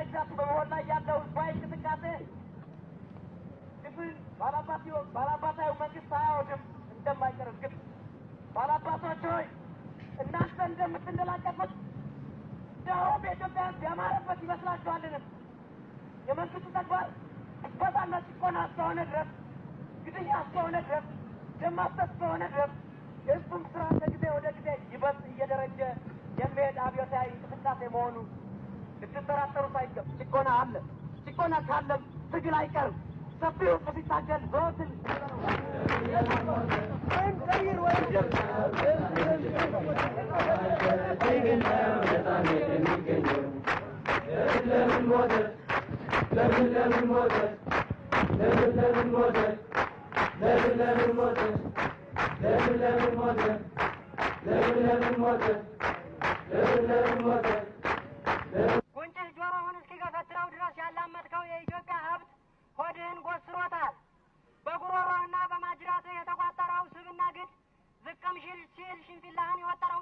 ጠቅላይ ግዛቱ በመሆን ላይ ያለው ህዝባዊ እንቅስቃሴ ክፍል ባላባታዊ መንግስት አያወድም እንደማይቀር እርግጥ ባላባቶች ሆይ እናንተ እንደምትንደላቀቁት ደው በኢትዮጵያ ያማረበት ይመስላችኋልን? የመንግስቱ ተግባር እበታና ጭቆና እስከሆነ ድረስ ግድያ እስከሆነ ድረስ ደም ማፍሰስ እስከሆነ ድረስ የህዝቡም ስራ ከጊዜ ወደ ጊዜ ይበልጥ እየደረጀ የሚሄድ አብዮታዊ እንቅስቃሴ መሆኑ ልትጠራጠሩት አይገባም። ጭቆና አለ። ጭቆና ካለም ትግል አይቀርም። ሰፊው ህዝብ ሲታገል ዘወትር ጉንጭህ ጆሮህን እስኪገፈትረው ድረስ ያላመጥከው የኢትዮጵያ ሀብት ሆድህን ጎስሮታል። በጉሮሮህና በማጅራትህ የተቋጠረው ስብና ግድ ዝቅም ሲል ሽንፊላህን የወጠረው